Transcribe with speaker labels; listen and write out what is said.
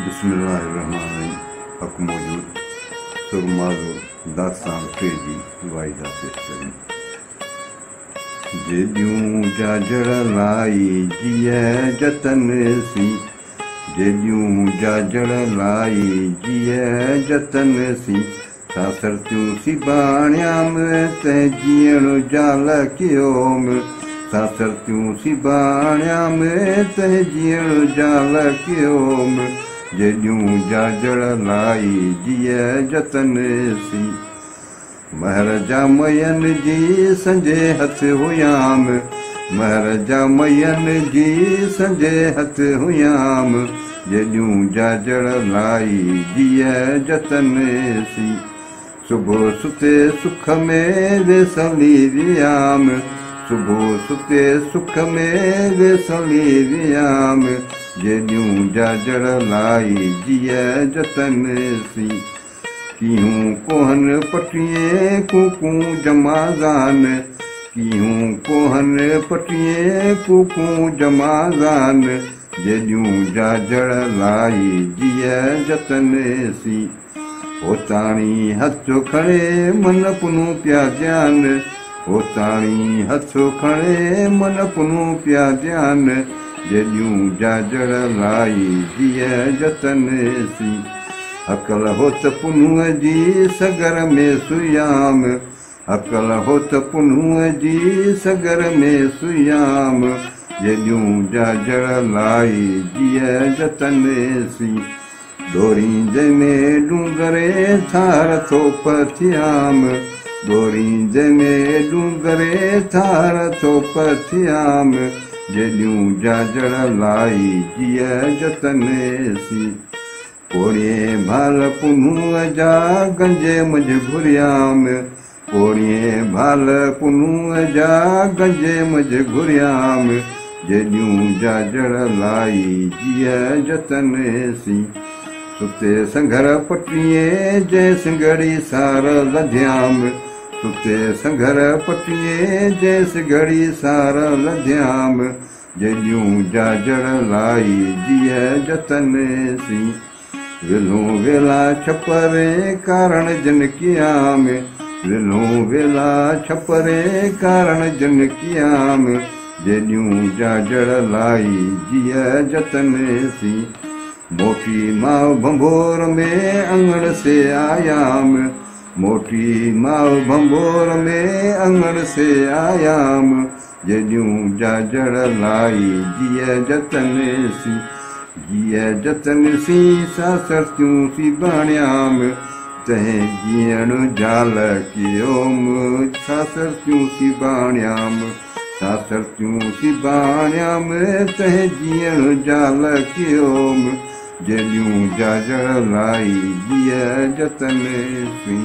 Speaker 1: बिस्मिल्लाहिर्रहमानिर्रहीम। हक मौजूद सुरमाज़ुर दास्तान टे जी वाइदा पेश करें। जेॾियूं जाजड़ लाई जिया जतन सी, जेॾियूं जाजड़ लाई जिया जतन सी, सासरतियूं सिबाणियाम तंहिं जीअण जाल कयोम, सासरतियूं सिबाणियाम तंहिं जीअण जाल कयोम, जेॾियूं जाजड़ लाई जिया जतन सी। महर जा मयन जी संजे हथ हुयाम, महर जा मयन जी संजे हथ हुयाम, जेॾियूं जाजड़ लाई जिया जतन सी। सुबुह सुते सुख में वेसली वियाम, सुबुह सुते सुख में वेसली वियाम, जेॾियूं जाजड़ लाई जिया जतन सी। कीहूं कोहन पटिए कूकू जमाज़ान, कीहूं कोहन पटिए कूकू जमाज़ान, जेॾियूं जाजड़ लाई जिया जतन सी। होताणी हथ खणे मन पुनू पिया ध्यान, होताणी हथ खणे मन पुनू पिया ध्यान, जेॾियूं जाजड़ लाई जिया जतन सी। अकल होत पुनूअ जी सगर में सुयाम, अकल होत पुनूअ जी सगर में सुयाम, जेॾियूं जाजड़ लाई जिया जतन सी। डोरींदे में डूंगरे थार थोप थियाम, डोरींदे में डूंगरे थार थोप थियाम, जेॾियूं जाजड़ लाई जिया जतन सी। पोड़िए भाल पुनूअ जा गंजे मुझ घुरियाम, पोड़िए भाल पुनूअ जा गंजे मुझ घुरियाम, जेॾियूं जाजड़ लाई जिया जतन सी। सुते संघर पटिए जंहिं सिंगड़ी सार लधियाम, सुते संघर पटिए जंहिं सिंगड़ी सार लधियाम, जेॾियूं जाजड़ लाई जिया जतन सी। वेलूं वेला छपरे कारण जन कियाम, वेलूं वेला छपरे कारण जन कियाम, जेॾियूं जाजड़ लाई जिया जतन सी। मोटी माव भंभोर में अंगण से आयाम, मोटी माव भंभोर में अंगण से आयाम, जेॾियूं जाजड़ लाई जिया जतन सी। जिया जतन सी सासरतियूं सिबाणियाम, तंहिं जीअण जाल कयोम, सासरतियूं सिबाणियाम, सासरतियूं सिबाणियाम तंहिं जीअण जाल कयोम, जेॾियूं जाजड़ लाई जिया जतन सी।